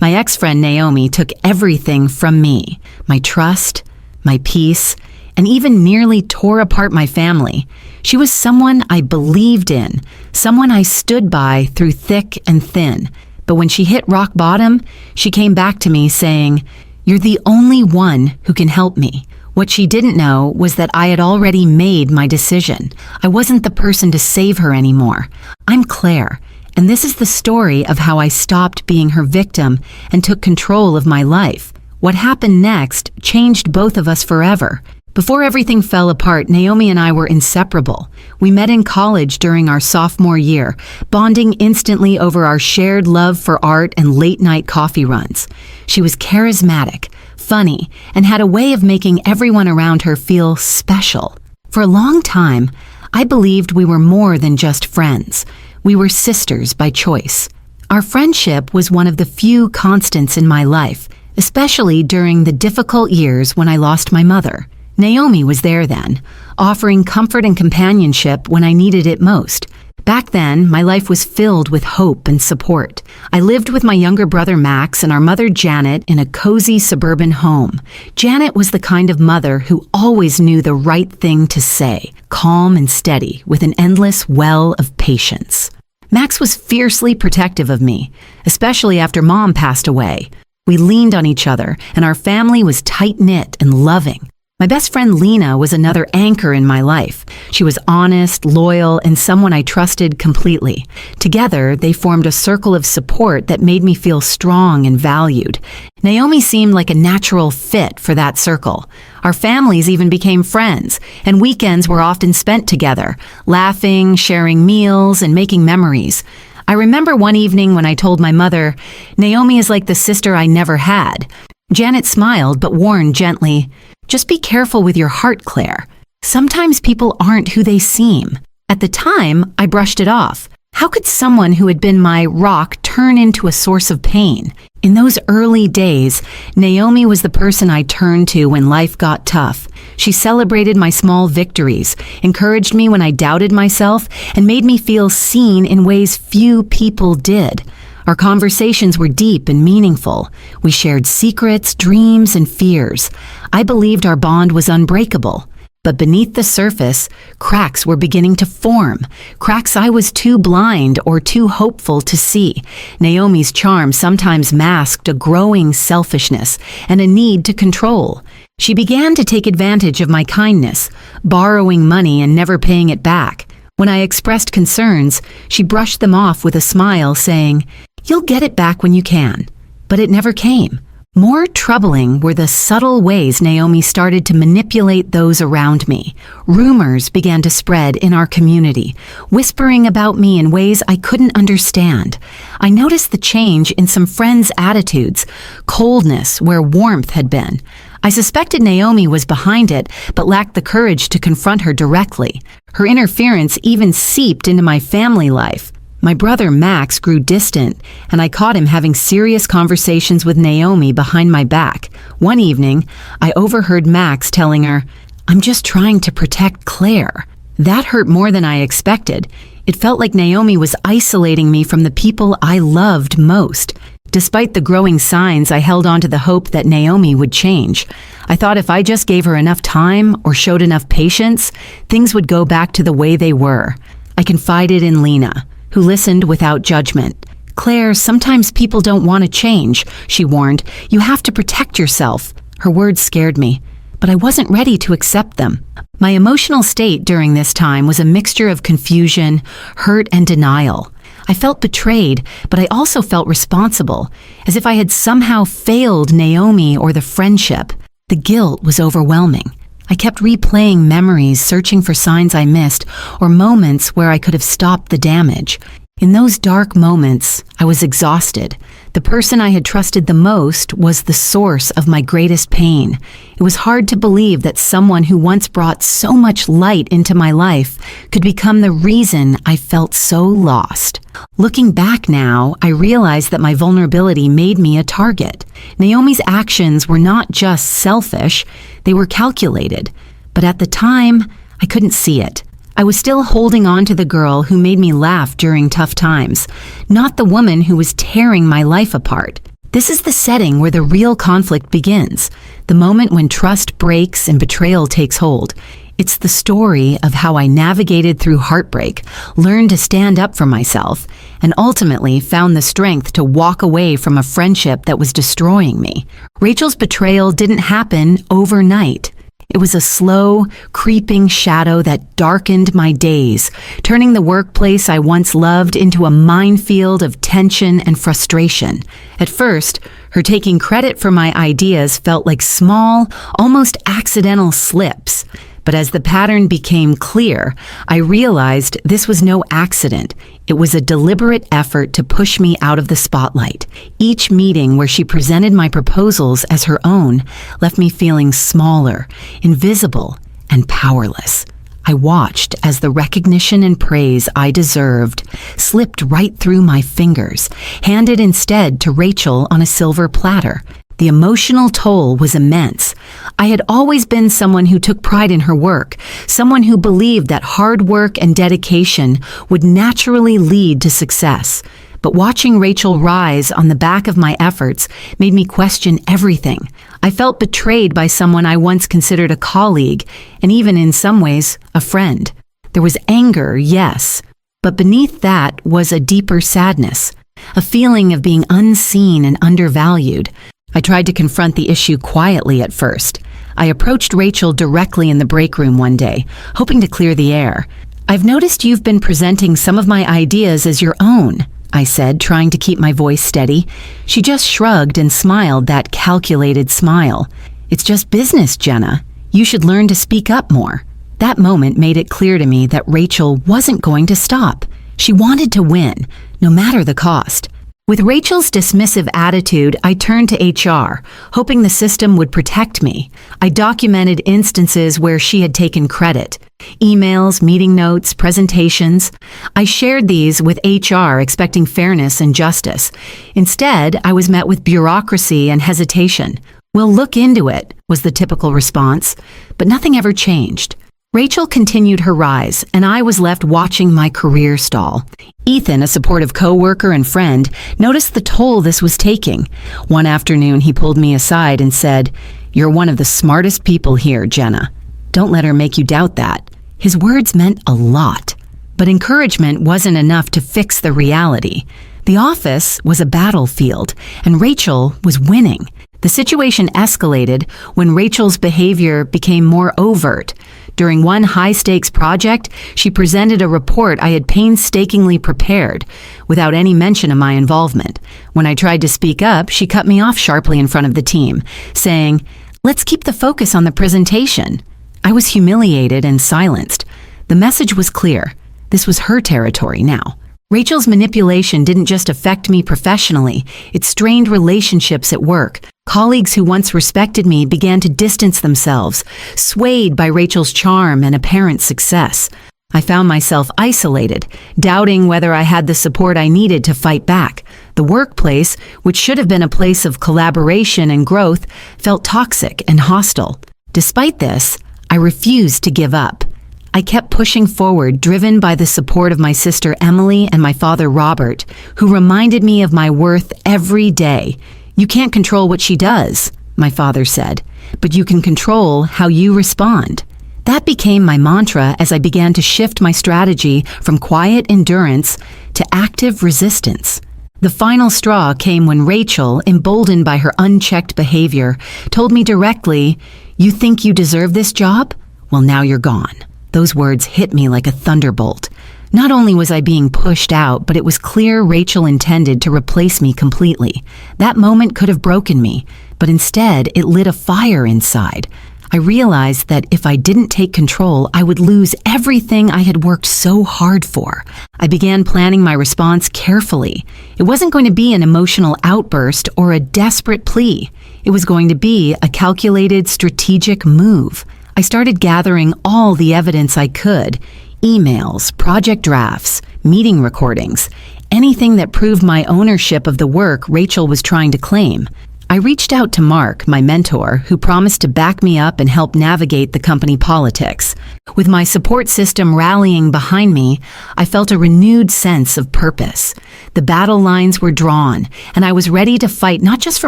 My ex-friend Naomi took everything from me, my trust, my peace, and even nearly tore apart my family. She was someone I believed in, someone I stood by through thick and thin. But when she hit rock bottom, she came back to me saying, "You're the only one who can help me." What she didn't know was that I had already made my decision. I wasn't the person to save her anymore. I'm Claire, and this is the story of how I stopped being her victim and took control of my life. What happened next changed both of us forever. Before everything fell apart, Naomi and I were inseparable. We met in college during our sophomore year, bonding instantly over our shared love for art and late-night coffee runs. She was charismatic, funny, and had a way of making everyone around her feel special. For a long time, I believed we were more than just friends. We were sisters by choice. Our friendship was one of the few constants in my life, especially during the difficult years when I lost my mother. Naomi was there then, offering comfort and companionship when I needed it most. Back then, my life was filled with hope and support. I lived with my younger brother Max and our mother Janet in a cozy suburban home. Janet was the kind of mother who always knew the right thing to say, calm and steady, with an endless well of patience. Max was fiercely protective of me, especially after Mom passed away. We leaned on each other, and our family was tight-knit and loving. My best friend Lena was another anchor in my life. She was honest, loyal, and someone I trusted completely. Together, they formed a circle of support that made me feel strong and valued. Naomi seemed like a natural fit for that circle. Our families even became friends, and weekends were often spent together, laughing, sharing meals, and making memories. I remember one evening when I told my mother, "Naomi is like the sister I never had." Janet smiled but warned gently, "Just be careful with your heart, Claire. Sometimes people aren't who they seem." At the time, I brushed it off. How could someone who had been my rock turn into a source of pain? In those early days, Naomi was the person I turned to when life got tough. She celebrated my small victories, encouraged me when I doubted myself, and made me feel seen in ways few people did. Our conversations were deep and meaningful. We shared secrets, dreams, and fears. I believed our bond was unbreakable. But beneath the surface, cracks were beginning to form. Cracks I was too blind or too hopeful to see. Naomi's charm sometimes masked a growing selfishness and a need to control. She began to take advantage of my kindness, borrowing money and never paying it back. When I expressed concerns, she brushed them off with a smile, saying, "You'll get it back when you can." But it never came. More troubling were the subtle ways Naomi started to manipulate those around me. Rumors began to spread in our community, whispering about me in ways I couldn't understand. I noticed the change in some friends' attitudes, coldness where warmth had been. I suspected Naomi was behind it, but lacked the courage to confront her directly. Her interference even seeped into my family life. My brother Max grew distant, and I caught him having serious conversations with Naomi behind my back. One evening, I overheard Max telling her, "I'm just trying to protect Claire." That hurt more than I expected. It felt like Naomi was isolating me from the people I loved most. Despite the growing signs, I held on to the hope that Naomi would change. I thought if I just gave her enough time or showed enough patience, things would go back to the way they were. I confided in Lena, who listened without judgment. "Claire, sometimes people don't want to change," she warned. "You have to protect yourself." Her words scared me, but I wasn't ready to accept them. My emotional state during this time was a mixture of confusion, hurt, and denial. I felt betrayed, but I also felt responsible, as if I had somehow failed Naomi or the friendship. The guilt was overwhelming. I kept replaying memories, searching for signs I missed, or moments where I could have stopped the damage. In those dark moments, I was exhausted. The person I had trusted the most was the source of my greatest pain. It was hard to believe that someone who once brought so much light into my life could become the reason I felt so lost. Looking back now, I realized that my vulnerability made me a target. Naomi's actions were not just selfish, they were calculated. But at the time, I couldn't see it. I was still holding on to the girl who made me laugh during tough times, not the woman who was tearing my life apart. This is the setting where the real conflict begins, the moment when trust breaks and betrayal takes hold. It's the story of how I navigated through heartbreak, learned to stand up for myself, and ultimately found the strength to walk away from a friendship that was destroying me. Rachel's betrayal didn't happen overnight. It was a slow, creeping shadow that darkened my days, turning the workplace I once loved into a minefield of tension and frustration. At first, her taking credit for my ideas felt like small, almost accidental slips. But as the pattern became clear, I realized this was no accident. It was a deliberate effort to push me out of the spotlight. Each meeting where she presented my proposals as her own left me feeling smaller, invisible, and powerless. I watched as the recognition and praise I deserved slipped right through my fingers, handed instead to Rachel on a silver platter. The emotional toll was immense. I had always been someone who took pride in her work, someone who believed that hard work and dedication would naturally lead to success. But watching Rachel rise on the back of my efforts made me question everything. I felt betrayed by someone I once considered a colleague, and even in some ways, a friend. There was anger, yes, but beneath that was a deeper sadness, a feeling of being unseen and undervalued. I tried to confront the issue quietly at first. I approached Rachel directly in the break room one day, hoping to clear the air. "I've noticed you've been presenting some of my ideas as your own," I said, trying to keep my voice steady. She just shrugged and smiled that calculated smile. "It's just business, Jenna. You should learn to speak up more." That moment made it clear to me that Rachel wasn't going to stop. She wanted to win, no matter the cost. With Rachel's dismissive attitude, I turned to HR, hoping the system would protect me. I documented instances where she had taken credit. Emails, meeting notes, presentations. I shared these with HR, expecting fairness and justice. Instead, I was met with bureaucracy and hesitation. "We'll look into it," was the typical response, but nothing ever changed. Rachel continued her rise, and I was left watching my career stall. Ethan, a supportive coworker and friend, noticed the toll this was taking. One afternoon, he pulled me aside and said, "You're one of the smartest people here, Jenna. Don't let her make you doubt that." His words meant a lot, but encouragement wasn't enough to fix the reality. The office was a battlefield, and Rachel was winning. The situation escalated when Rachel's behavior became more overt. During one high-stakes project, she presented a report I had painstakingly prepared, without any mention of my involvement. When I tried to speak up, she cut me off sharply in front of the team, saying, "Let's keep the focus on the presentation." I was humiliated and silenced. The message was clear. This was her territory now. Rachel's manipulation didn't just affect me professionally, it strained relationships at work. Colleagues who once respected me began to distance themselves, swayed by Rachel's charm and apparent success. I found myself isolated, doubting whether I had the support I needed to fight back. The workplace, which should have been a place of collaboration and growth, felt toxic and hostile. Despite this, I refused to give up. I kept pushing forward, driven by the support of my sister Emily and my father Robert, who reminded me of my worth every day. "You can't control what she does," my father said, "but you can control how you respond." That became my mantra as I began to shift my strategy from quiet endurance to active resistance. The final straw came when Rachel, emboldened by her unchecked behavior, told me directly, "You think you deserve this job? Well, now you're gone." Those words hit me like a thunderbolt. Not only was I being pushed out, but it was clear Rachel intended to replace me completely. That moment could have broken me, but instead it lit a fire inside. I realized that if I didn't take control, I would lose everything I had worked so hard for. I began planning my response carefully. It wasn't going to be an emotional outburst or a desperate plea. It was going to be a calculated, strategic move. I started gathering all the evidence I could: emails, project drafts, meeting recordings, anything that proved my ownership of the work Rachel was trying to claim. I reached out to Mark, my mentor, who promised to back me up and help navigate the company politics. With my support system rallying behind me, I felt a renewed sense of purpose. The battle lines were drawn, and I was ready to fight not just for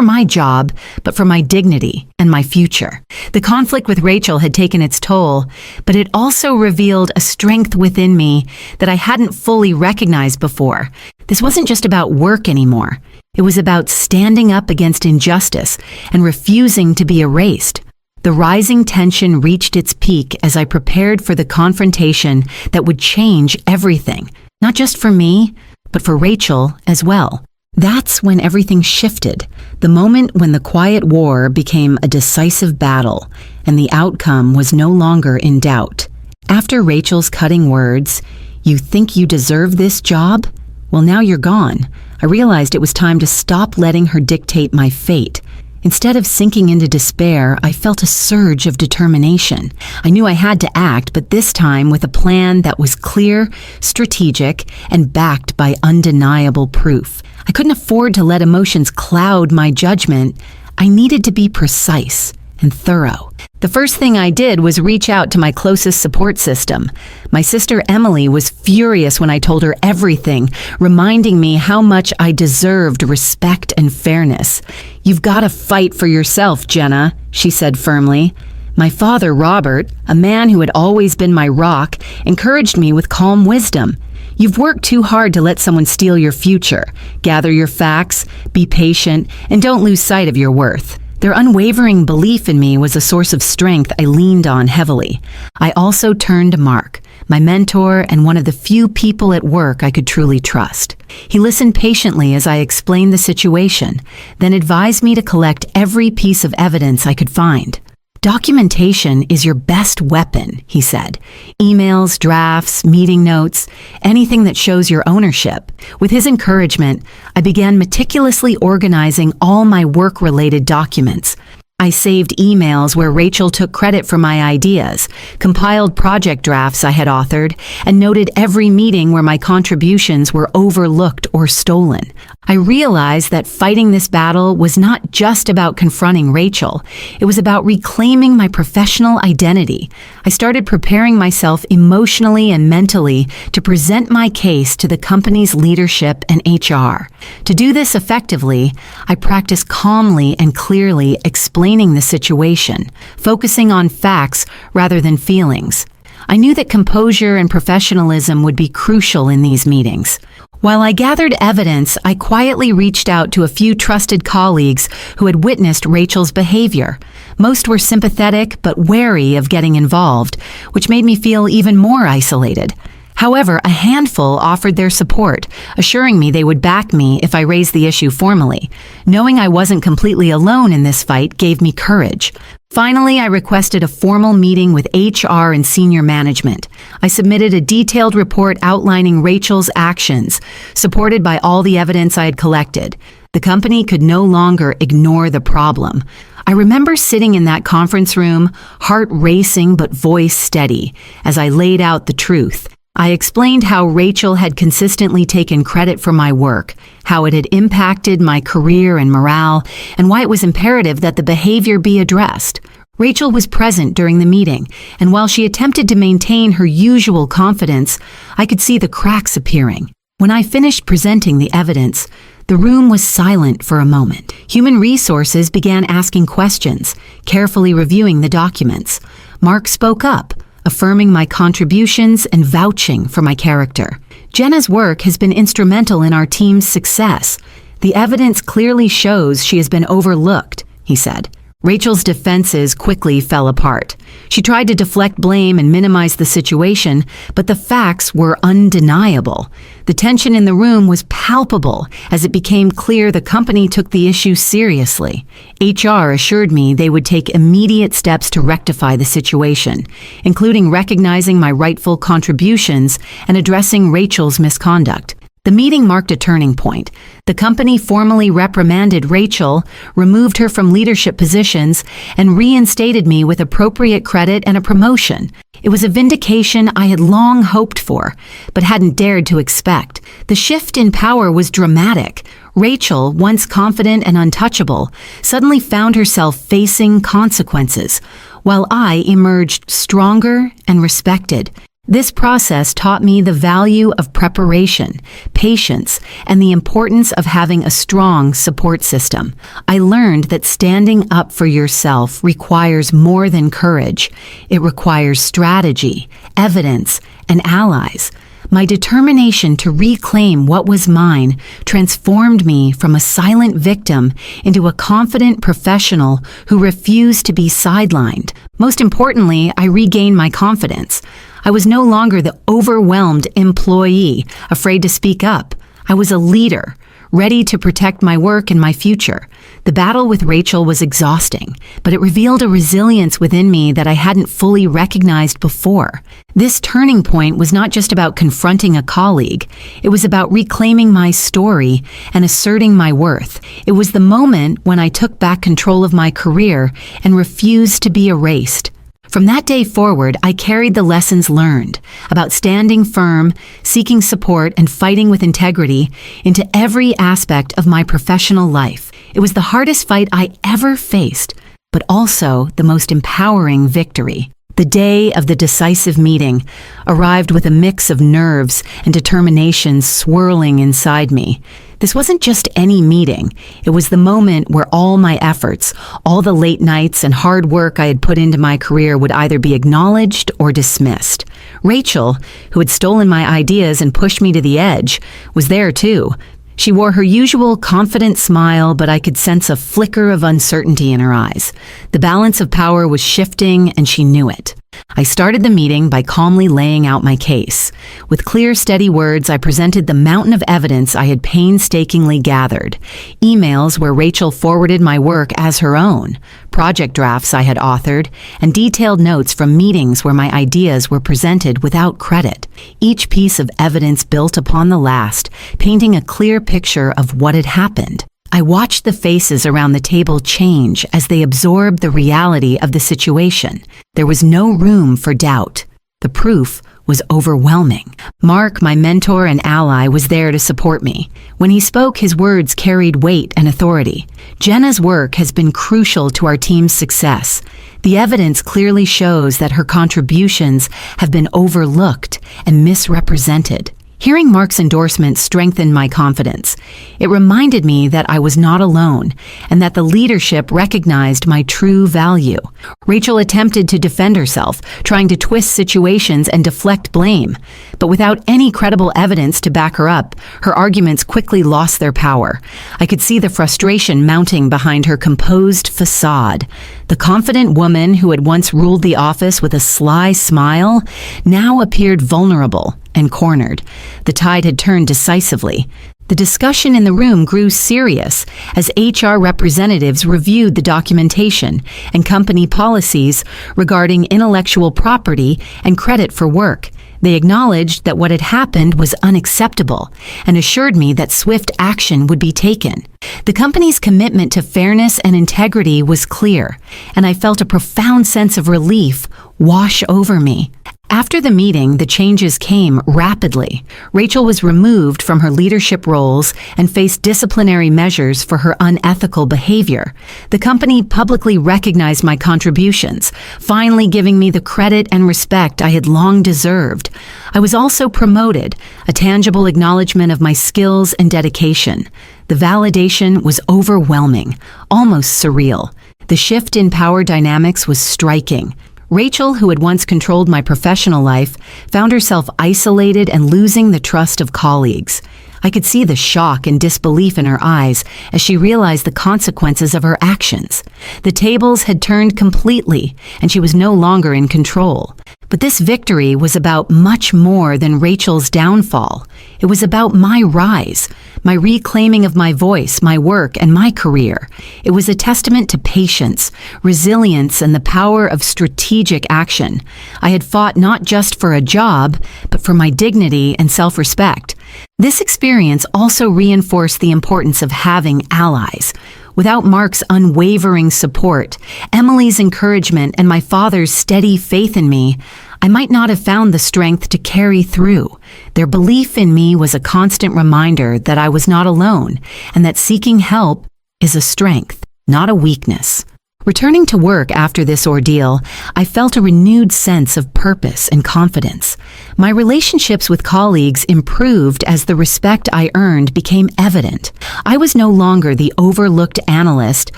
my job, but for my dignity and my future. The conflict with Rachel had taken its toll, but it also revealed a strength within me that I hadn't fully recognized before. This wasn't just about work anymore. It was about standing up against injustice and refusing to be erased. The rising tension reached its peak as I prepared for the confrontation that would change everything, not just for me, but for Rachel as well. That's when everything shifted, the moment when the quiet war became a decisive battle, and the outcome was no longer in doubt. After Rachel's cutting words, "You think you deserve this job? Well, now you're gone," I realized it was time to stop letting her dictate my fate. Instead of sinking into despair, I felt a surge of determination. I knew I had to act, but this time with a plan that was clear, strategic, and backed by undeniable proof. I couldn't afford to let emotions cloud my judgment. I needed to be precise and thorough. The first thing I did was reach out to my closest support system. My sister Emily was furious when I told her everything, reminding me how much I deserved respect and fairness. "You've got to fight for yourself, Jenna," she said firmly. My father, Robert, a man who had always been my rock, encouraged me with calm wisdom. "You've worked too hard to let someone steal your future. Gather your facts, be patient, and don't lose sight of your worth." Their unwavering belief in me was a source of strength I leaned on heavily. I also turned to Mark, my mentor and one of the few people at work I could truly trust. He listened patiently as I explained the situation, then advised me to collect every piece of evidence I could find. "Documentation is your best weapon," he said. "Emails, drafts, meeting notes, anything that shows your ownership." With his encouragement, I began meticulously organizing all my work-related documents. I saved emails where Rachel took credit for my ideas, compiled project drafts I had authored, and noted every meeting where my contributions were overlooked or stolen. I realized that fighting this battle was not just about confronting Rachel. It was about reclaiming my professional identity. I started preparing myself emotionally and mentally to present my case to the company's leadership and HR. To do this effectively, I practiced calmly and clearly explaining the situation, focusing on facts rather than feelings. I knew that composure and professionalism would be crucial in these meetings. While I gathered evidence, I quietly reached out to a few trusted colleagues who had witnessed Rachel's behavior. Most were sympathetic but wary of getting involved, which made me feel even more isolated. However, a handful offered their support, assuring me they would back me if I raised the issue formally. Knowing I wasn't completely alone in this fight gave me courage. Finally, I requested a formal meeting with HR and senior management. I submitted a detailed report outlining Rachel's actions, supported by all the evidence I had collected. The company could no longer ignore the problem. I remember sitting in that conference room, heart racing but voice steady, as I laid out the truth. I explained how Rachel had consistently taken credit for my work, how it had impacted my career and morale, and why it was imperative that the behavior be addressed. Rachel was present during the meeting, and while she attempted to maintain her usual confidence, I could see the cracks appearing. When I finished presenting the evidence, the room was silent for a moment. Human Resources began asking questions, carefully reviewing the documents. Mark spoke up, affirming my contributions and vouching for my character. "Jenna's work has been instrumental in our team's success. The evidence clearly shows she has been overlooked," he said. Rachel's defenses quickly fell apart. She tried to deflect blame and minimize the situation, but the facts were undeniable. The tension in the room was palpable as it became clear the company took the issue seriously. HR assured me they would take immediate steps to rectify the situation, including recognizing my rightful contributions and addressing Rachel's misconduct. The meeting marked a turning point. The company formally reprimanded Rachel, removed her from leadership positions, and reinstated me with appropriate credit and a promotion. It was a vindication I had long hoped for, but hadn't dared to expect. The shift in power was dramatic. Rachel, once confident and untouchable, suddenly found herself facing consequences, while I emerged stronger and respected. This process taught me the value of preparation, patience, and the importance of having a strong support system. I learned that standing up for yourself requires more than courage. It requires strategy, evidence, and allies. My determination to reclaim what was mine transformed me from a silent victim into a confident professional who refused to be sidelined. Most importantly, I regained my confidence. I was no longer the overwhelmed employee, afraid to speak up. I was a leader, ready to protect my work and my future. The battle with Rachel was exhausting, but it revealed a resilience within me that I hadn't fully recognized before. This turning point was not just about confronting a colleague. It was about reclaiming my story and asserting my worth. It was the moment when I took back control of my career and refused to be erased. From that day forward, I carried the lessons learned about standing firm, seeking support, and fighting with integrity into every aspect of my professional life. It was the hardest fight I ever faced, but also the most empowering victory. The day of the decisive meeting arrived with a mix of nerves and determination swirling inside me. This wasn't just any meeting. It was the moment where all my efforts, all the late nights and hard work I had put into my career would either be acknowledged or dismissed. Rachel, who had stolen my ideas and pushed me to the edge, was there too. She wore her usual confident smile, but I could sense a flicker of uncertainty in her eyes. The balance of power was shifting, and she knew it. I started the meeting by calmly laying out my case. With clear, steady words, I presented the mountain of evidence I had painstakingly gathered. Emails where Rachel forwarded my work as her own, project drafts I had authored, and detailed notes from meetings where my ideas were presented without credit. Each piece of evidence built upon the last, painting a clear picture of what had happened. I watched the faces around the table change as they absorbed the reality of the situation. There was no room for doubt. The proof was overwhelming. Mark, my mentor and ally, was there to support me. When he spoke, his words carried weight and authority. Jenna's work has been crucial to our team's success. The evidence clearly shows that her contributions have been overlooked and misrepresented. Hearing Mark's endorsement strengthened my confidence. It reminded me that I was not alone and that the leadership recognized my true value. Rachel attempted to defend herself, trying to twist situations and deflect blame. But without any credible evidence to back her up, her arguments quickly lost their power. I could see the frustration mounting behind her composed facade. The confident woman who had once ruled the office with a sly smile now appeared vulnerable and cornered. The tide had turned decisively. The discussion in the room grew serious as HR representatives reviewed the documentation and company policies regarding intellectual property and credit for work. They acknowledged that what had happened was unacceptable and assured me that swift action would be taken. The company's commitment to fairness and integrity was clear, and I felt a profound sense of relief wash over me. After the meeting, the changes came rapidly. Rachel was removed from her leadership roles and faced disciplinary measures for her unethical behavior. The company publicly recognized my contributions, finally giving me the credit and respect I had long deserved. I was also promoted, a tangible acknowledgement of my skills and dedication. The validation was overwhelming, almost surreal. The shift in power dynamics was striking. Rachel, who had once controlled my professional life, found herself isolated and losing the trust of colleagues. I could see the shock and disbelief in her eyes as she realized the consequences of her actions. The tables had turned completely, and she was no longer in control. But this victory was about much more than Rachel's downfall. It was about my rise, my reclaiming of my voice, my work, and my career. It was a testament to patience, resilience, and the power of strategic action. I had fought not just for a job, but for my dignity and self-respect. This experience also reinforced the importance of having allies. Without Mark's unwavering support, Emily's encouragement, and my father's steady faith in me, I might not have found the strength to carry through. Their belief in me was a constant reminder that I was not alone and that seeking help is a strength, not a weakness. Returning to work after this ordeal, I felt a renewed sense of purpose and confidence. My relationships with colleagues improved as the respect I earned became evident. I was no longer the overlooked analyst,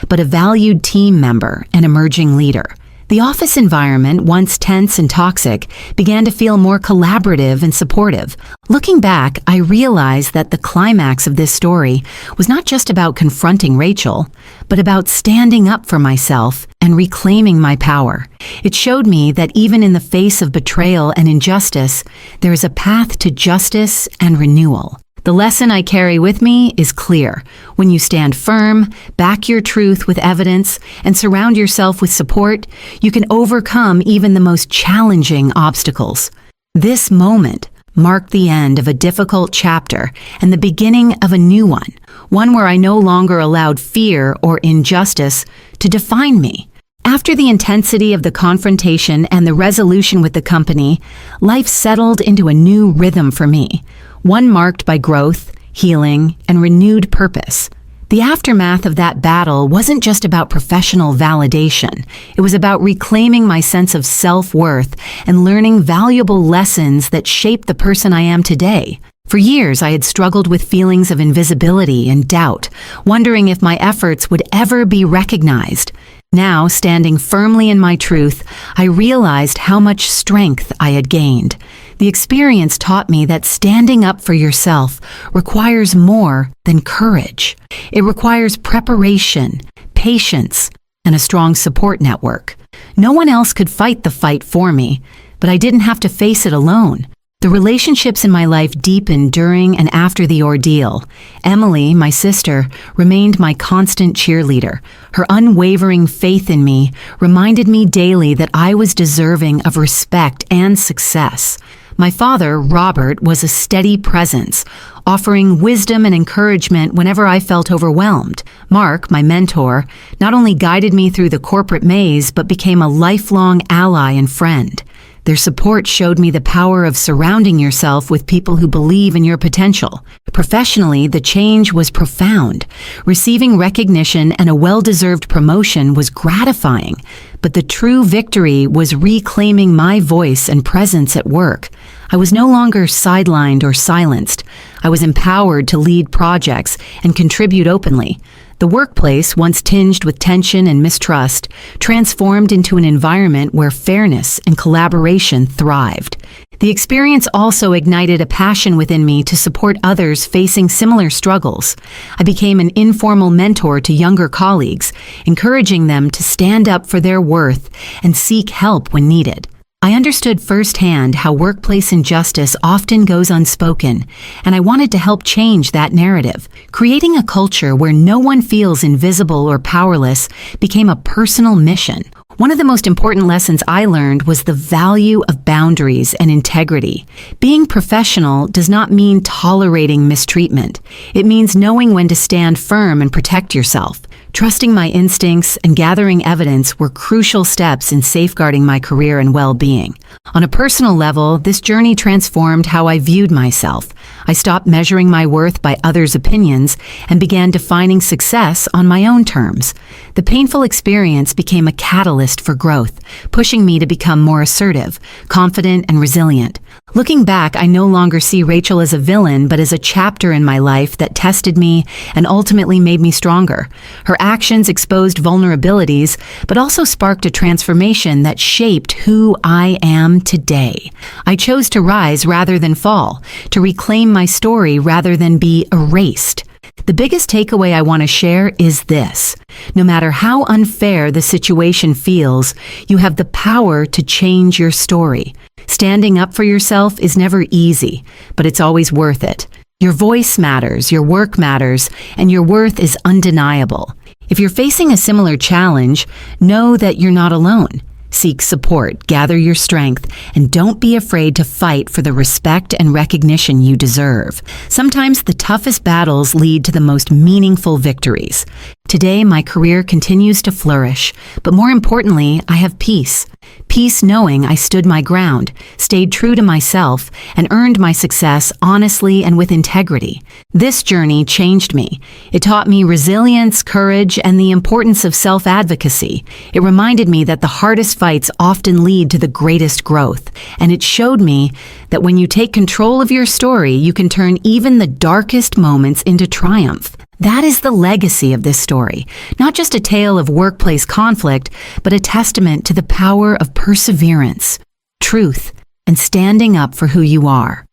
but a valued team member and emerging leader. The office environment, once tense and toxic, began to feel more collaborative and supportive. Looking back, I realized that the climax of this story was not just about confronting Rachel, but about standing up for myself and reclaiming my power. It showed me that even in the face of betrayal and injustice, there is a path to justice and renewal. The lesson I carry with me is clear. When you stand firm, back your truth with evidence, and surround yourself with support, you can overcome even the most challenging obstacles. This moment marked the end of a difficult chapter and the beginning of a new one where I no longer allowed fear or injustice to define me. After the intensity of the confrontation and the resolution with the company, life settled into a new rhythm for me, one marked by growth, healing, and renewed purpose. The aftermath of that battle wasn't just about professional validation. It was about reclaiming my sense of self-worth and learning valuable lessons that shaped the person I am today. For years, I had struggled with feelings of invisibility and doubt, wondering if my efforts would ever be recognized. Now, standing firmly in my truth, I realized how much strength I had gained. The experience taught me that standing up for yourself requires more than courage. It requires preparation, patience, and a strong support network. No one else could fight the fight for me, but I didn't have to face it alone. The relationships in my life deepened during and after the ordeal. Emily, my sister, remained my constant cheerleader. Her unwavering faith in me reminded me daily that I was deserving of respect and success. My father, Robert, was a steady presence, offering wisdom and encouragement whenever I felt overwhelmed. Mark, my mentor, not only guided me through the corporate maze, but became a lifelong ally and friend. Their support showed me the power of surrounding yourself with people who believe in your potential. Professionally, the change was profound. Receiving recognition and a well-deserved promotion was gratifying, but the true victory was reclaiming my voice and presence at work. I was no longer sidelined or silenced. I was empowered to lead projects and contribute openly. The workplace, once tinged with tension and mistrust, transformed into an environment where fairness and collaboration thrived. The experience also ignited a passion within me to support others facing similar struggles. I became an informal mentor to younger colleagues, encouraging them to stand up for their worth and seek help when needed. I understood firsthand how workplace injustice often goes unspoken, and I wanted to help change that narrative. Creating a culture where no one feels invisible or powerless became a personal mission. One of the most important lessons I learned was the value of boundaries and integrity. Being professional does not mean tolerating mistreatment. It means knowing when to stand firm and protect yourself. Trusting my instincts and gathering evidence were crucial steps in safeguarding my career and well-being. On a personal level, this journey transformed how I viewed myself. I stopped measuring my worth by others' opinions and began defining success on my own terms. The painful experience became a catalyst for growth, pushing me to become more assertive, confident, and resilient. Looking back, I no longer see Rachel as a villain, but as a chapter in my life that tested me and ultimately made me stronger. Her actions exposed vulnerabilities, but also sparked a transformation that shaped who I am today. I chose to rise rather than fall, to reclaim my story rather than be erased. The biggest takeaway I want to share is this. No matter how unfair the situation feels, you have the power to change your story. Standing up for yourself is never easy, but it's always worth it. Your voice matters, your work matters, and your worth is undeniable. If you're facing a similar challenge, know that you're not alone. Seek support, gather your strength, and don't be afraid to fight for the respect and recognition you deserve. Sometimes the toughest battles lead to the most meaningful victories. Today, my career continues to flourish, but more importantly, I have peace. Peace knowing I stood my ground, stayed true to myself, and earned my success honestly and with integrity. This journey changed me. It taught me resilience, courage, and the importance of self-advocacy. It reminded me that the hardest fights often lead to the greatest growth. And it showed me that when you take control of your story, you can turn even the darkest moments into triumph. That is the legacy of this story, not just a tale of workplace conflict, but a testament to the power of perseverance, truth, and standing up for who you are.